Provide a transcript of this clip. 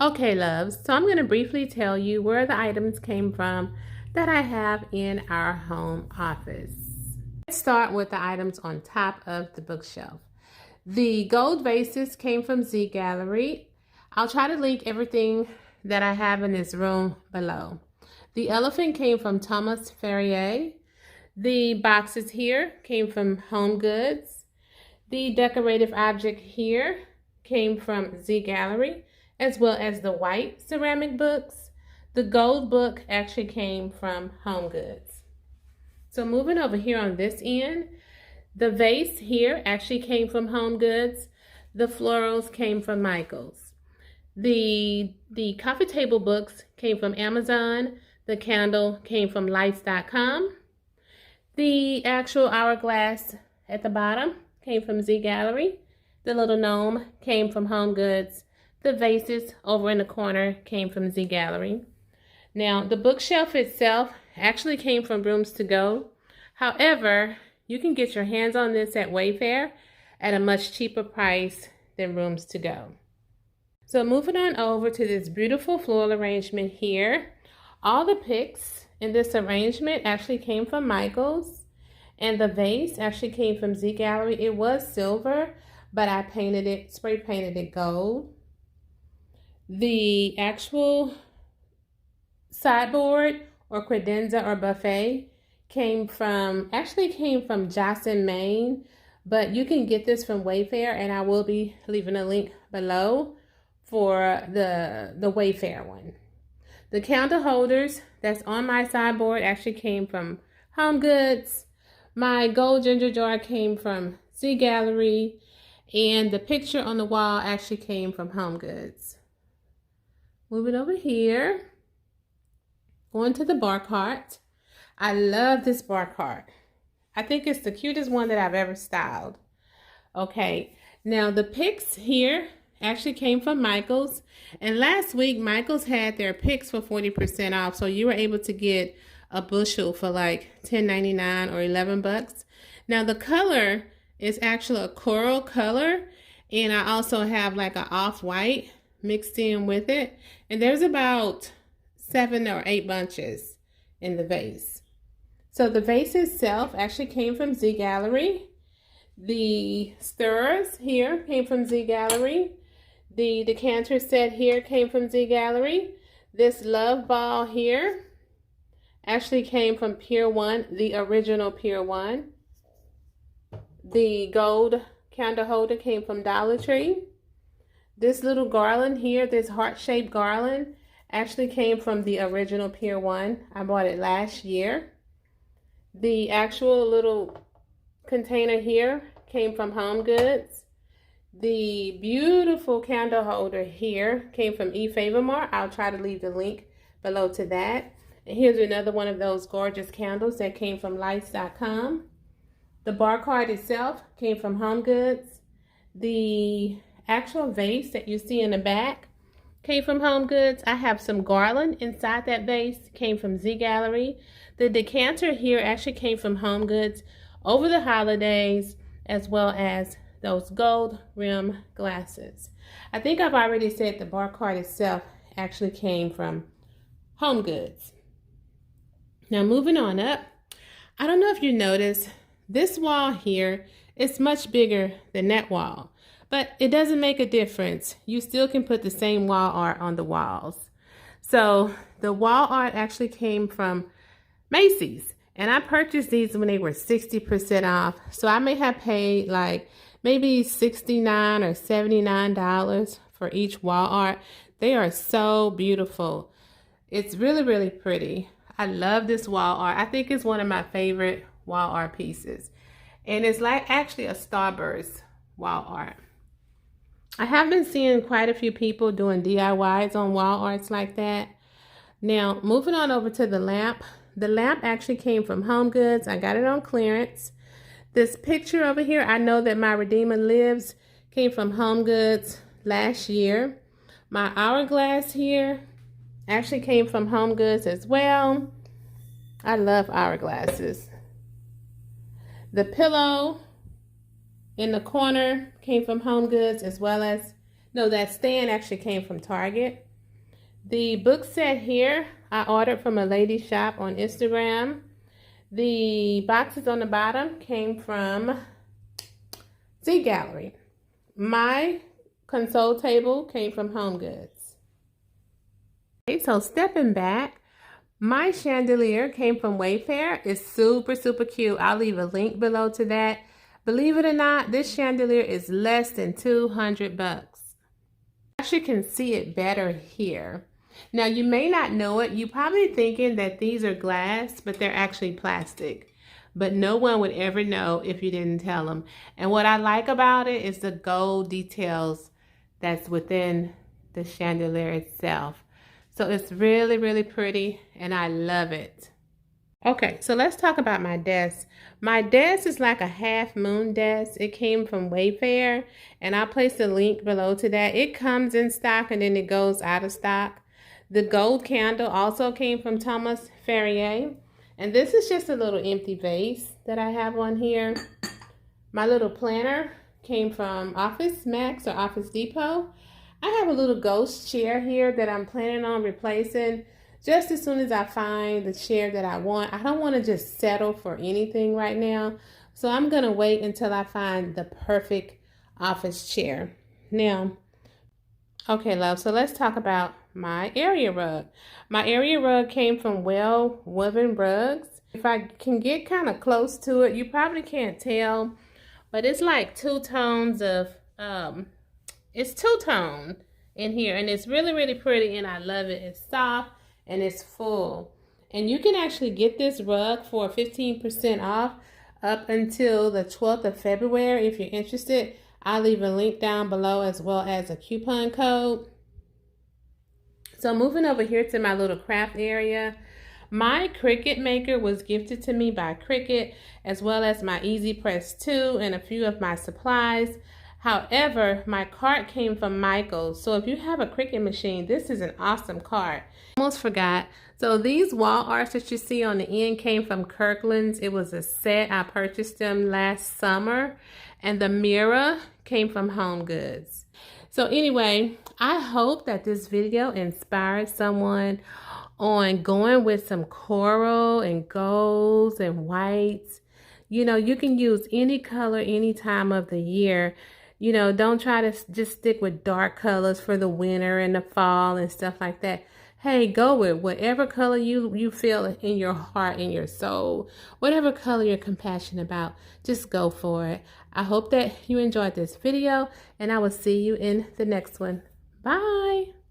Okay, loves, so I'm going to briefly tell you where the items came from that I have in our home office. Let's start with the items on top of the bookshelf. The gold vases came from Z Gallery. I'll try to link everything that I have in this room below. The elephant came from Thomas Ferrier. The boxes here came from Home Goods. The decorative object here came from Z Gallery, as well as the white ceramic books. The gold book actually came from Home Goods. So moving over here on this end, the vase here actually came from Home Goods. The florals came from Michael's. The coffee table books came from Amazon. The candle came from lights.com. The actual hourglass at the bottom came from Z Gallery. The little gnome came from Home Goods. The vases over in the corner came from Z Gallery. Now, the bookshelf itself actually came from Rooms to Go. However, you can get your hands on this at Wayfair at a much cheaper price than Rooms to Go. So moving on over to this beautiful floral arrangement here. All the picks in this arrangement actually came from Michael's, and the vase actually came from Z Gallery. It was silver, but I spray painted it gold. The actual sideboard or credenza or buffet came from Jocelyn, Maine, but you can get this from Wayfair, and I will be leaving a link below for the Wayfair one. The candle holders that's on my sideboard actually came from Home Goods. My gold ginger jar came from Z Gallery, and the picture on the wall actually came from Home Goods. Moving over here, going to the bar cart. I love this bar cart. I think it's the cutest one that I've ever styled. Okay, now the picks here actually came from Michael's, and last week Michael's had their picks for 40% off, so you were able to get a bushel for like $10.99 or $11. Now the color is actually a coral color, and I also have like an off-white mixed in with it, and there's about 7 or 8 bunches in the vase. So the vase itself actually came from Z Gallery. The stirrers here came from Z Gallery. The decanter set here came from Z Gallery. This love ball here actually came from Pier 1, the original Pier 1. The gold candle holder came from Dollar Tree. This little garland here, this heart-shaped garland, actually came from the original Pier 1. I bought it last year. The actual little container here came from Home Goods. The beautiful candle holder here came from eFavormart. I'll try to leave the link below to that. And here's another one of those gorgeous candles that came from lights.com. The bar cart itself came from Home Goods. The actual vase that you see in the back came from Home Goods. I have some garland inside that vase, came from Z Gallery. The decanter here actually came from Home Goods over the holidays, as well as those gold rim glasses. I think I've already said the bar cart itself actually came from Home Goods. Now moving on up, I don't know if you noticed, this wall here is much bigger than that wall. But it doesn't make a difference. You still can put the same wall art on the walls. So the wall art actually came from Macy's. And I purchased these when they were 60% off. So I may have paid like maybe $69 or $79 for each wall art. They are so beautiful. It's really, really pretty. I love this wall art. I think it's one of my favorite wall art pieces. And it's like actually a Starburst wall art. I have been seeing quite a few people doing DIYs on wall arts like that. Now, moving on over to the lamp. The lamp actually came from Home Goods. I got it on clearance. This picture over here, I know that my Redeemer Lives came from Home Goods last year. My hourglass here actually came from Home Goods as well. I love hourglasses. The pillow in the corner came from Home Goods, as well as, no, that stand actually came from Target. The book set here, I ordered from a lady shop on Instagram. The boxes on the bottom came from Z Gallery. My console table came from Home Goods. Okay, so stepping back, my chandelier came from Wayfair. It's super, super cute. I'll leave a link below to that. Believe it or not, this chandelier is less than 200 bucks. You actually can see it better here. Now, you may not know it. You're probably thinking that these are glass, but they're actually plastic. But no one would ever know if you didn't tell them. And what I like about it is the gold details that's within the chandelier itself. So it's really, really pretty, and I love it. Okay, so let's talk about my desk. My desk is like a half moon desk. It came from Wayfair, and I'll place a link below to that. It comes in stock, and then it goes out of stock. The gold candle also came from Thomas Ferrier. And this is just a little empty vase that I have on here. My little planner came from Office Max or Office Depot. I have a little ghost chair here that I'm planning on replacing just as soon as I find the chair that I want. I don't want to just settle for anything right now. So I'm going to wait until I find the perfect office chair. Now, okay, love, so let's talk about my area rug. My area rug came from Well Woven Rugs. If I can get kind of close to it, you probably can't tell, but it's like two tones of, it's two-tone in here, and it's really, really pretty, and I love it. It's soft, and it's full. And you can actually get this rug for 15% off up until the 12th of February if you're interested. I'll leave a link down below as well as a coupon code. So moving over here to my little craft area, my Cricut maker was gifted to me by Cricut, as well as my Easy Press 2 and a few of my supplies. However, my cart came from Michael's. So if you have a Cricut machine, this is an awesome cart. Almost forgot. So these wall arts that you see on the end came from Kirkland's. It was a set. I purchased them last summer. And the mirror came from Home Goods. So anyway, I hope that this video inspired someone on going with some coral and golds and whites. You know, you can use any color any time of the year. You know, don't try to just stick with dark colors for the winter and the fall and stuff like that. Hey, go with whatever color you feel in your heart and your soul. Whatever color you're compassionate about, just go for it. I hope that you enjoyed this video, and I will see you in the next one. Bye.